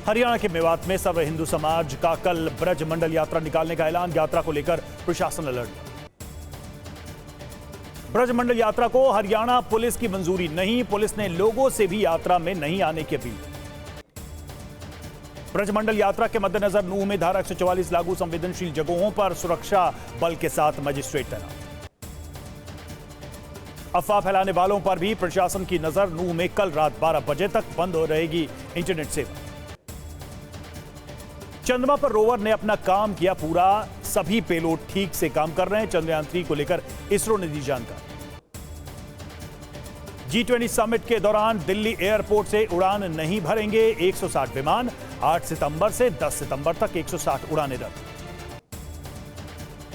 हरियाणा के मेवात में सर्व हिंदू समाज का कल ब्रज मंडल यात्रा निकालने का ऐलान। यात्रा को लेकर प्रशासन अलर्ट। ब्रज मंडल यात्रा को हरियाणा पुलिस की मंजूरी नहीं। पुलिस ने लोगों से भी यात्रा में नहीं आने की अपील। ब्रज मंडल यात्रा के मद्देनजर नूंह में धारा 144 लागू संवेदनशील जगहों पर सुरक्षा बल के साथ मजिस्ट्रेट तैनात। अफवाह फैलाने वालों पर भी प्रशासन की नजर। नूंह में कल रात 12 बजे तक बंद हो रहेगी इंटरनेट सेवा। चंद्रमा पर रोवर ने अपना काम किया पूरा। सभी पेलोड ठीक से काम कर रहे हैं। चंद्रयान 3 को लेकर इसरो ने दी जानकारी। G20 समिट के दौरान दिल्ली एयरपोर्ट से उड़ान नहीं भरेंगे 160 विमान। 8 सितंबर से 10 सितंबर तक 160 उड़ानें रद्द।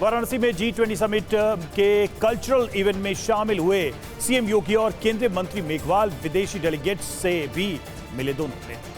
वाराणसी में G20 समिट के कल्चरल इवेंट में शामिल हुए सीएम योगी और केंद्रीय मंत्री मेघवाल। विदेशी डेलीगेट्स से भी मिले दोनों नेता।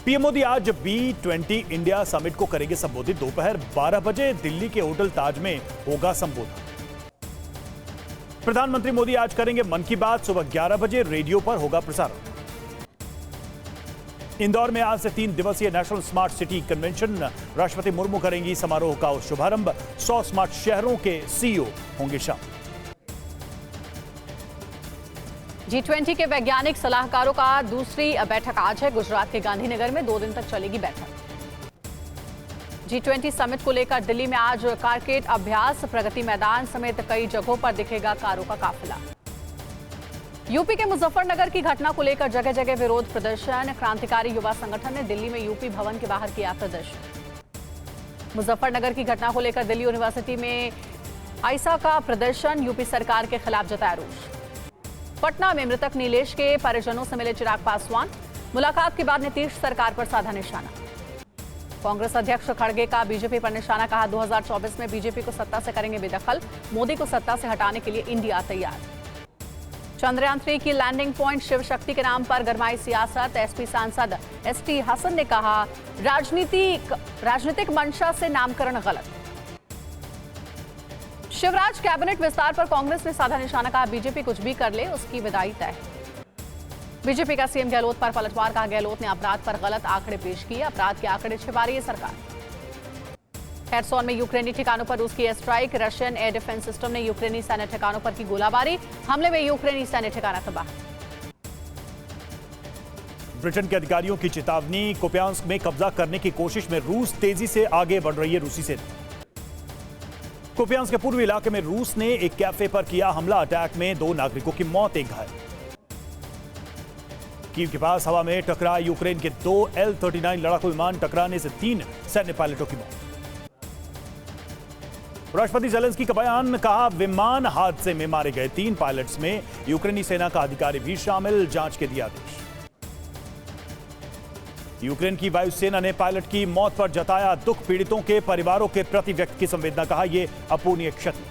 पीएम मोदी आज B20 इंडिया समिट को करेंगे संबोधित। दोपहर 12 बजे दिल्ली के होटल ताज में होगा संबोधन। प्रधानमंत्री मोदी आज करेंगे मन की बात। सुबह 11 बजे रेडियो पर होगा प्रसारण। इंदौर में आज से 3 दिवसीय नेशनल स्मार्ट सिटी कन्वेंशन। राष्ट्रपति मुर्मू करेंगी समारोह का शुभारंभ। 100 स्मार्ट शहरों के सीईओ होंगे शामिल। G20 के वैज्ञानिक सलाहकारों का दूसरी बैठक आज है। गुजरात के गांधीनगर में 2 दिन तक चलेगी बैठक। G20 समिट को लेकर दिल्ली में आज कारकेड अभ्यास। प्रगति मैदान समेत कई जगहों पर दिखेगा कारों का काफिला। यूपी के मुजफ्फरनगर की घटना को लेकर जगह जगह विरोध प्रदर्शन। क्रांतिकारी युवा संगठन ने दिल्ली में यूपी भवन के बाहर किया प्रदर्शन। मुजफ्फरनगर की घटना को लेकर दिल्ली यूनिवर्सिटी में आईसा का प्रदर्शन। यूपी सरकार के खिलाफ जताया रोष। पटना में मृतक नीलेश के परिजनों से मिले चिराग पासवान। मुलाकात के बाद नीतीश सरकार पर साधा निशाना। कांग्रेस अध्यक्ष खड़गे का बीजेपी पर निशाना। कहा 2024 में बीजेपी को सत्ता से करेंगे बेदखल। मोदी को सत्ता से हटाने के लिए इंडिया तैयार। चंद्रयान 3 की लैंडिंग पॉइंट शिव शक्ति के नाम पर गरमाई सियासत। एसपी सांसद एसटी हसन ने कहा राजनीतिक मंशा से नामकरण गलत। शिवराज कैबिनेट विस्तार पर कांग्रेस ने साधा निशाना। कहा बीजेपी कुछ भी कर ले उसकी विदाई तय। बीजेपी का सीएम गहलोत पर पलटवार। कहा गहलोत ने अपराध पर गलत आंकड़े पेश किए। अपराध के आंकड़े छिपा रही है सरकार। हेरसोन में यूक्रेनी ठिकानों पर रूस की air strike. Russian air defence system ने यूक्रेनी सैन्य ठिकानों पर की गोलाबारी। हमले में यूक्रेनी सैन्य ठिकाना तबाह। ब्रिटेन के अधिकारियों की चेतावनी। कुपियांस्क में कब्जा करने की कोशिश में रूस। तेजी से आगे बढ़ रही है रूसी सेना। कुपियांस्क के पूर्वी इलाके में रूस ने एक कैफे पर किया हमला। अटैक में 2 नागरिकों की मौत, 1 घायल। कीव के पास हवा में टकरा यूक्रेन के 2 L-39 लड़ाकू विमान। टकराने से 3 सैन्य पायलटों की मौत। राष्ट्रपति ज़ेलेंस्की का बयान। कहा विमान हादसे में मारे गए 3 पायलट्स में यूक्रेनी सेना का अधिकारी भी शामिल। जांच के दिया आदेश। यूक्रेन की वायुसेना ने पायलट की मौत पर जताया दुख। पीड़ितों के परिवारों के प्रति व्यक्त की संवेदना। कहा यह अपूरणीय क्षति।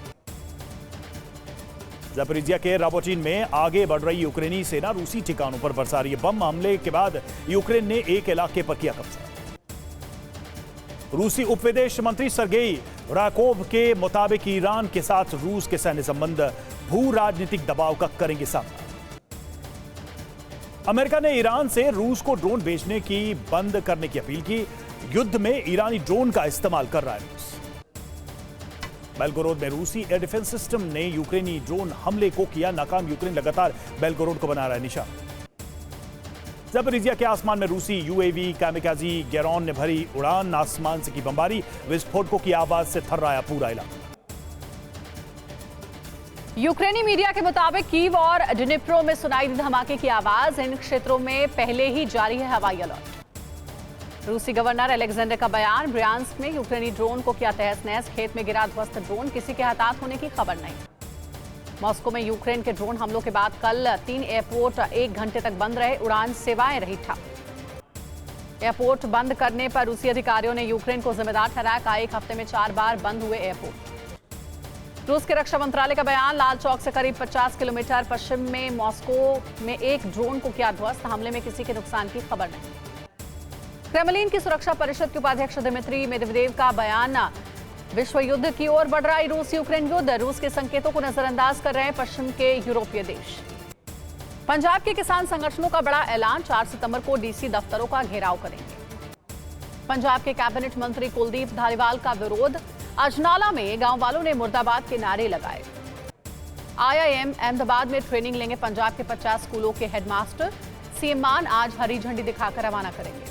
ज़पोरिजिया के राबोटिन में आगे बढ़ रही यूक्रेनी सेना रूसी ठिकानों पर बरसा रही है बम। हमले के बाद यूक्रेन ने एक इलाके पर किया कब्जा। रूसी उप विदेश मंत्री सर्गेई राकोव के मुताबिक ईरान के साथ रूस के सैन्य संबंध भू राजनीतिक दबाव का करेंगे सामना। अमेरिका ने ईरान से रूस को ड्रोन भेजने की बंद करने की अपील की। युद्ध में ईरानी ड्रोन का इस्तेमाल कर रहा है रूस। बेलगोरोद में रूसी एयर डिफेंस सिस्टम ने यूक्रेनी ड्रोन हमले को किया नाकाम। यूक्रेन लगातार बेलगोरोद को बना रहा है निशाना। ज़पोरिजिया के आसमान में रूसी यूएवी कामिकाज़ी गैरॉन ने भरी उड़ान। आसमान से की बमबारी। विस्फोटकों की आवाज से थर्राया पूरा इलाका। यूक्रेनी मीडिया के मुताबिक कीव और डिनिप्रो में सुनाई दी धमाके की आवाज। इन क्षेत्रों में पहले ही जारी है हवाई अलर्ट। रूसी गवर्नर अलेक्जेंडर का बयान। ब्रियांस्क में यूक्रेनी ड्रोन को किया तहस नहस। खेत में गिरा ध्वस्त ड्रोन। किसी के हताहत होने की खबर नहीं। मॉस्को में यूक्रेन के ड्रोन हमलों के बाद कल 3 एयरपोर्ट 1 घंटे तक बंद रहे। उड़ान सेवाएं रही ठप। एयरपोर्ट बंद करने पर रूसी अधिकारियों ने यूक्रेन को जिम्मेदार ठहराया। कहा 1 हफ्ते में 4 बार बंद हुए एयरपोर्ट। रूस के रक्षा मंत्रालय का बयान। लाल चौक से करीब 50 किलोमीटर पश्चिम में मॉस्को में एक ड्रोन को किया ध्वस्त। हमले में किसी के नुकसान की खबर नहीं। क्रेमलिन की सुरक्षा परिषद के उपाध्यक्ष दिमित्री मेदवेदेव का बयान। विश्व युद्ध की ओर बढ़ रहा है रूस यूक्रेन युद्ध। रूस के संकेतों को नजरअंदाज कर रहे हैं पश्चिम के यूरोपीय देश। पंजाब के किसान संगठनों का बड़ा ऐलान, 4 सितंबर को डीसी दफ्तरों का घेराव करेंगे। पंजाब के कैबिनेट मंत्री कुलदीप धालीवाल का विरोध, अजनाला में गांव वालों ने मुर्दाबाद के नारे लगाए। IIM अहमदाबाद में ट्रेनिंग लेंगे पंजाब के 50 स्कूलों के हेडमास्टर, सीएम मान आज हरी झंडी दिखाकर रवाना करेंगे।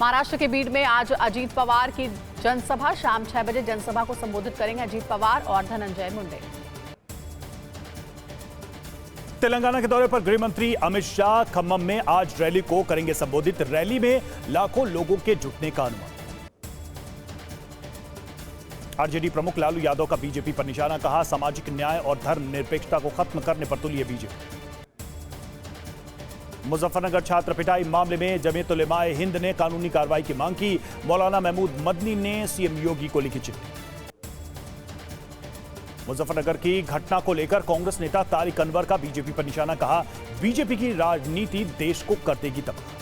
महाराष्ट्र के बीड में आज अजीत पवार की जनसभा, शाम 6 बजे जनसभा को संबोधित करेंगे अजीत पवार और धनंजय मुंडे। तेलंगाना के दौरे पर गृह मंत्री अमित शाह खम्मम में आज रैली को करेंगे संबोधित। रैली में लाखों लोगों के जुटने का अनुमान। आरजेडी प्रमुख लालू यादव का बीजेपी पर निशाना, कहा सामाजिक न्याय और धर्मनिरपेक्षता को खत्म करने पर तुली है बीजेपी। मुजफ्फरनगर छात्र पिटाई मामले में जमीयत उलेमाए हिंद ने कानूनी कार्रवाई की मांग की। मौलाना महमूद मदनी ने सीएम योगी को लिखी चिट्ठी। मुजफ्फरनगर की घटना को लेकर कांग्रेस नेता तारिक अनवर का बीजेपी पर निशाना, कहा बीजेपी की राजनीति देश को कर देगी तबाह।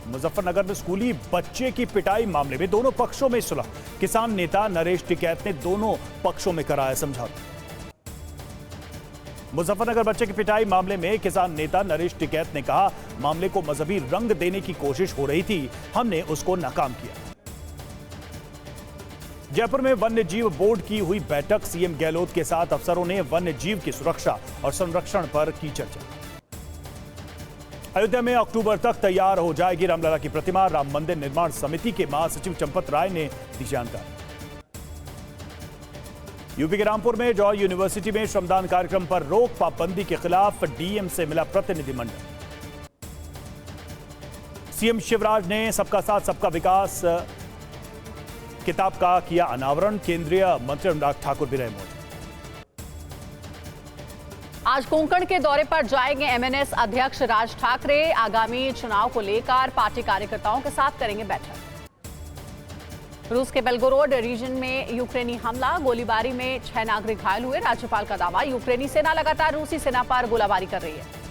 मुजफ्फरनगर में स्कूली बच्चे की पिटाई मामले में दोनों पक्षों में सुलह, किसान नेता नरेश टिकैत ने दोनों पक्षों में कराया समझौता। मुजफ्फरनगर बच्चे की पिटाई मामले में किसान नेता नरेश टिकैत ने कहा मामले को मजहबी रंग देने की कोशिश हो रही थी, हमने उसको नाकाम किया। जयपुर में वन्य जीव बोर्ड की हुई बैठक, सीएम गहलोत के साथ अफसरों ने वन्य जीव की सुरक्षा और संरक्षण पर की चर्चा। अयोध्या में अक्टूबर तक तैयार हो जाएगी रामलला की प्रतिमा, राम मंदिर निर्माण समिति के महासचिव चंपत राय ने दी जानकारी। यूपी के रामपुर में जॉय यूनिवर्सिटी में श्रमदान कार्यक्रम पर रोक, पाबंदी के खिलाफ डीएम से मिला प्रतिनिधिमंडल। सीएम शिवराज ने सबका साथ सबका विकास किताब का किया अनावरण, केंद्रीय मंत्री अनुराग ठाकुर भी रहे मौजूद। आज कोंकण के दौरे पर जाएंगे एमएनएस अध्यक्ष राज ठाकरे, आगामी चुनाव को लेकर पार्टी कार्यकर्ताओं के साथ करेंगे बैठक। रूस के बेलगोरोड रीजन में यूक्रेनी हमला, गोलीबारी में 6 नागरिक घायल हुए, राज्यपाल का दावा यूक्रेनी सेना लगातार रूसी सेना पर गोलाबारी कर रही है।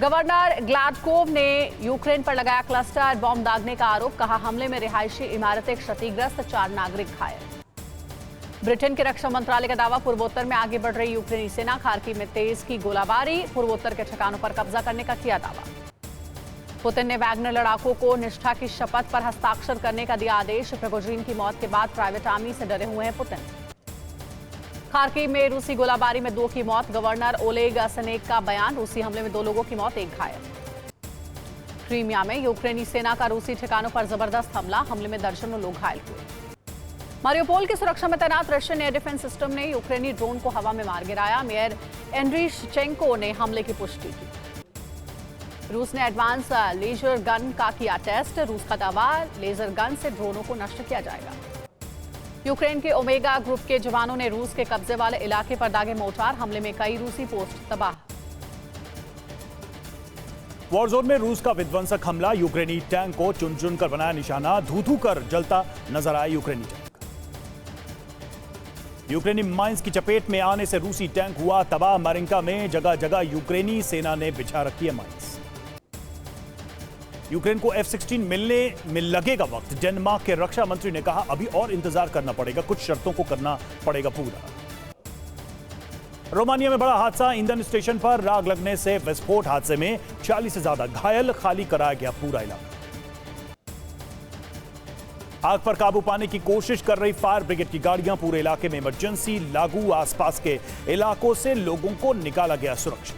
गवर्नर ग्लाडकोव ने यूक्रेन पर लगाया क्लस्टर बॉम्ब दागने का आरोप, कहा हमले में रिहायशी इमारतें क्षतिग्रस्त, 4 नागरिक घायल। ब्रिटेन के रक्षा मंत्रालय का दावा, पूर्वोत्तर में आगे बढ़ रही यूक्रेनी सेना, खार्किव में तेज की गोलाबारी, पूर्वोत्तर के ठिकानों पर कब्जा करने का किया दावा। पुतिन ने वैगनर लड़ाकों को निष्ठा की शपथ पर हस्ताक्षर करने का दिया आदेश, प्रिगोजिन की मौत के बाद प्राइवेट आर्मी से डरे हुए हैं पुतिन। खार्किव में रूसी गोलाबारी में 2 की मौत, गवर्नर ओलेग सनेक का बयान, रूसी हमले में 2 लोगों की मौत, 1 घायल। क्रीमिया में यूक्रेनी सेना का रूसी ठिकानों पर जबरदस्त हमला, हमले में दर्जनों लोग घायल हुए। मारियोपोल की सुरक्षा में तैनात रशियन एयर डिफेंस सिस्टम ने यूक्रेनी ड्रोन को हवा में मार गिराया, मेयर एंड्रीशचेंको ने हमले की पुष्टि की। रूस ने एडवांस लेजर गन का किया टेस्ट, रूस का दावा लेजर गन से ड्रोनों को नष्ट किया जाएगा। यूक्रेन के ओमेगा ग्रुप के जवानों ने रूस के कब्जे वाले इलाके पर दागे मोर्टार, हमले में कई रूसी पोस्ट तबाह। वॉरजोन में रूस का विध्वंसक हमला, यूक्रेनी टैंक को चुन चुन कर बनाया निशाना, धू धू कर जलता नजर आया यूक्रेनी टैंक। यूक्रेनी माइंस की चपेट में आने से रूसी टैंक हुआ तबाह, मारिंका में जगह जगह यूक्रेनी सेना ने बिछा रखी है माइंस। यूक्रेन को F-16 मिलने में लगेगा वक्त, डेनमार्क के रक्षा मंत्री ने कहा अभी और इंतजार करना पड़ेगा, कुछ शर्तों को करना पड़ेगा पूरा। रोमानिया में बड़ा हादसा, ईंधन स्टेशन पर आग लगने से विस्फोट, हादसे में 40 से ज्यादा घायल, खाली कराया गया पूरा इलाका। आग पर काबू पाने की कोशिश कर रही फायर ब्रिगेड की गाड़ियां, पूरे इलाके में इमरजेंसी लागू, आसपास के इलाकों से लोगों को निकाला गया सुरक्षित।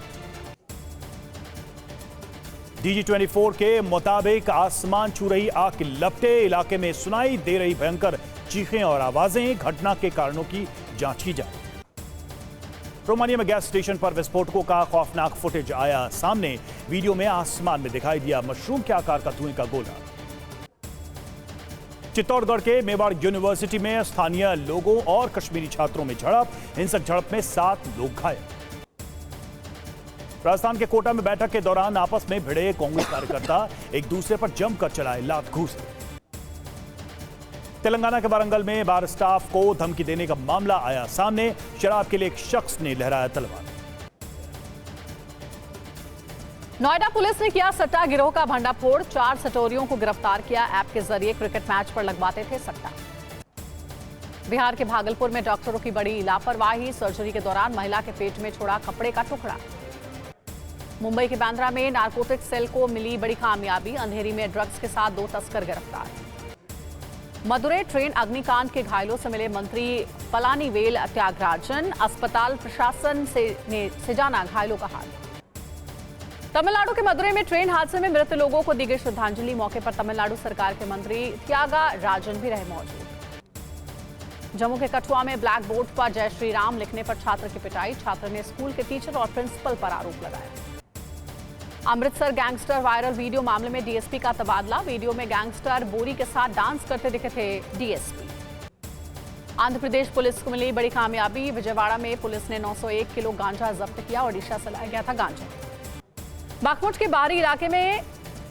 DG24 के मुताबिक आसमान छू रही आग की लपटें, इलाके में सुनाई दे रही भयंकर चीखें और आवाजें, घटना के कारणों की जांच की जाए। रोमानिया में गैस स्टेशन पर विस्फोटकों का खौफनाक फुटेज आया सामने, वीडियो में आसमान में दिखाई दिया मशरूम के आकार का धुएं का गोला। चित्तौड़गढ़ के मेवाड़ यूनिवर्सिटी में स्थानीय लोगों और कश्मीरी छात्रों में झड़प, हिंसक झड़प में 7 लोग घायल। राजस्थान के कोटा में बैठक के दौरान आपस में भिड़े कांग्रेस कार्यकर्ता, एक दूसरे पर जमकर चलाए लात घूंसे। तेलंगाना के वारंगल में बार स्टाफ को धमकी देने का मामला आया सामने, शराब के लिए एक शख्स ने लहराया तलवार। नोएडा पुलिस ने किया सट्टा गिरोह का भंडाफोड़, 4 सटोरियों को गिरफ्तार किया, ऐप के जरिए क्रिकेट मैच पर लगवाते थे सट्टा। बिहार के भागलपुर में डॉक्टरों की बड़ी लापरवाही, सर्जरी के दौरान महिला के पेट में छोड़ा कपड़े का टुकड़ा। मुंबई के बांद्रा में नारकोटिक सेल को मिली बड़ी कामयाबी, अंधेरी में ड्रग्स के साथ 2 तस्कर गिरफ्तार। मदुरै ट्रेन अग्निकांड के घायलों से मिले मंत्री पलानीवेल त्यागराजन, अस्पताल प्रशासन से जाना घायलों का हाल। तमिलनाडु के मदुरै में ट्रेन हादसे में मृत लोगों को दी गई श्रद्धांजलि, मौके पर तमिलनाडु सरकार के मंत्री त्यागराजन भी रहे मौजूद। जम्मू के कठुआ में ब्लैक बोर्ड पर जय श्री राम लिखने पर छात्र की पिटाई, छात्र ने स्कूल के टीचर और प्रिंसिपल पर आरोप लगाया। अमृतसर गैंगस्टर वायरल वीडियो मामले में डीएसपी का तबादला, वीडियो में गैंगस्टर बोरी के साथ डांस करते दिखे थे डीएसपी। आंध्र प्रदेश पुलिस को मिली बड़ी कामयाबी, विजयवाड़ा में पुलिस ने 901 किलो गांजा जब्त किया, ओडिशा से लाया गया था गांजा। बागमुट के बाहरी इलाके में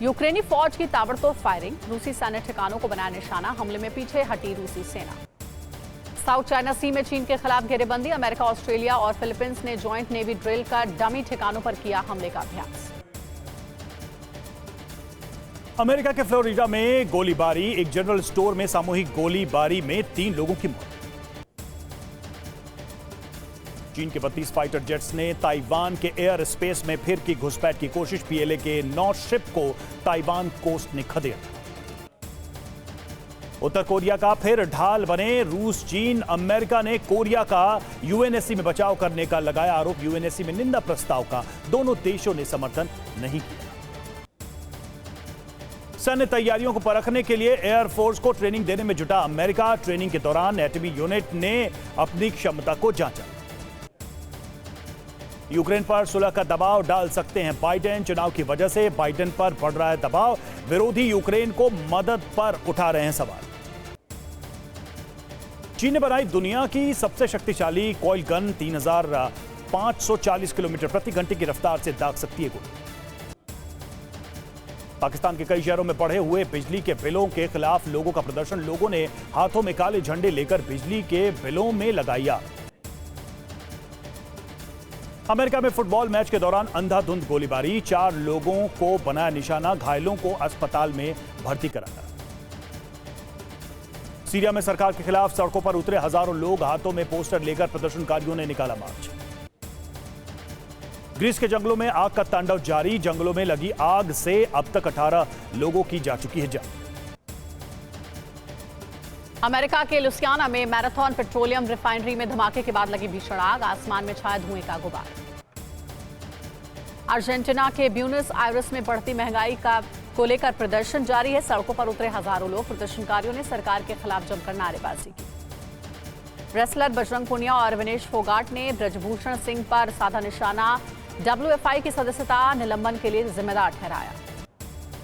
यूक्रेनी फौज की ताबड़तोड़ फायरिंग, रूसी सैन्य ठिकानों को बनाया निशाना, हमले में पीछे हटी रूसी सेना। साउथ चाइना सी में चीन के खिलाफ घेरेबंदी, अमेरिका, ऑस्ट्रेलिया और फिलीपींस ने ज्वाइंट नेवी ड्रिल कर डमी ठिकानों पर किया हमले का अभ्यास। अमेरिका के फ्लोरिडा में गोलीबारी, एक जनरल स्टोर में सामूहिक गोलीबारी में 3 लोगों की मौत। चीन के 32 फाइटर जेट्स ने ताइवान के एयर स्पेस में फिर की घुसपैठ की कोशिश, पीएलए के 9 शिप को ताइवान कोस्ट ने खदेड़ा। उत्तर कोरिया का फिर ढाल बने रूस, चीन, अमेरिका ने कोरिया का यूएनएससी में बचाव करने का लगाया आरोप, यूएनएससी में निंदा प्रस्ताव का दोनों देशों ने समर्थन नहीं किया। सैन्य तैयारियों को परखने के लिए एयरफोर्स को ट्रेनिंग देने में जुटा अमेरिका, ट्रेनिंग के दौरान एटमी यूनिट ने अपनी क्षमता को जांचा। यूक्रेन पर सुलह का दबाव डाल सकते हैं बाइडेन, चुनाव की वजह से बाइडेन पर बढ़ रहा है दबाव, विरोधी यूक्रेन को मदद पर उठा रहे हैं सवाल। चीन ने बनाई दुनिया की सबसे शक्तिशाली कॉइल गन, 3540 किलोमीटर प्रति घंटे की रफ्तार से दाग सकती है गोली। पाकिस्तान के कई शहरों में बढ़े हुए बिजली के बिलों के खिलाफ लोगों का प्रदर्शन, लोगों ने हाथों में काले झंडे लेकर बिजली के बिलों में लगाई आग। अमेरिका में फुटबॉल मैच के दौरान अंधाधुंध गोलीबारी, 4 लोगों को बनाया निशाना, घायलों को अस्पताल में भर्ती कराया। सीरिया में सरकार के खिलाफ सड़कों पर उतरे हजारों लोग, हाथों में पोस्टर लेकर प्रदर्शनकारियों ने निकाला मार्च। ग्रीस के जंगलों में आग का तांडव जारी, जंगलों में लगी आग से अब तक 18 लोगों की जा चुकी है जान। अमेरिका के लुसियाना में मैराथन पेट्रोलियम रिफाइनरी में धमाके के बाद लगी भीषण आग, आसमान में छाया धुएं का गुबार। अर्जेंटीना के ब्यूनस आयर्स में बढ़ती महंगाई को लेकर प्रदर्शन जारी है, सड़कों पर उतरे हजारों लोग, प्रदर्शनकारियों ने सरकार के खिलाफ जमकर नारेबाजी की। रेसलर बजरंग पुनिया और विनेश फोगाट ने ब्रजभूषण सिंह पर साधा निशाना, WFI की सदस्यता निलंबन के लिए जिम्मेदार ठहराया।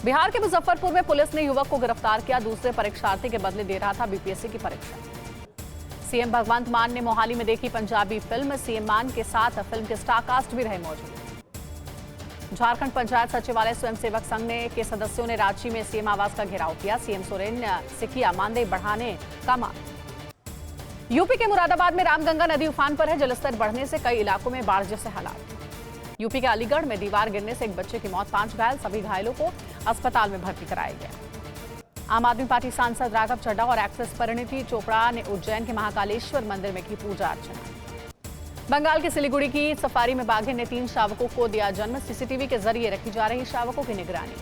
बिहार के मुजफ्फरपुर में पुलिस ने युवक को गिरफ्तार किया, दूसरे परीक्षार्थी के बदले दे रहा था बीपीएससी की परीक्षा। सीएम भगवंत मान ने मोहाली में देखी पंजाबी फिल्म, सीएम मान के साथ फिल्म के स्टार कास्ट भी रहे मौजूद। झारखंड पंचायत सचिवालय स्वयंसेवक संघ के सदस्यों ने रांची में सीएम आवास का घेराव किया, सीएम सोरेन से किया मानदेय बढ़ाने का मांग। यूपी के मुरादाबाद में रामगंगा नदी उफान पर है, जलस्तर बढ़ने से कई इलाकों में बाढ़ जैसे हालात। यूपी के अलीगढ़ में दीवार गिरने से एक बच्चे की मौत, 5 घायल, सभी घायलों को अस्पताल में भर्ती कराया गया। आम आदमी पार्टी सांसद राघव चड्ढा और एक्ट्रेस परिणीति चोपड़ा ने उज्जैन के महाकालेश्वर मंदिर में की पूजा अर्चना। बंगाल के सिलीगुड़ी की सफारी में बाघिन ने 3 शावकों को दिया जन्म, सीसीटीवी के जरिए रखी जा रही शावकों की निगरानी।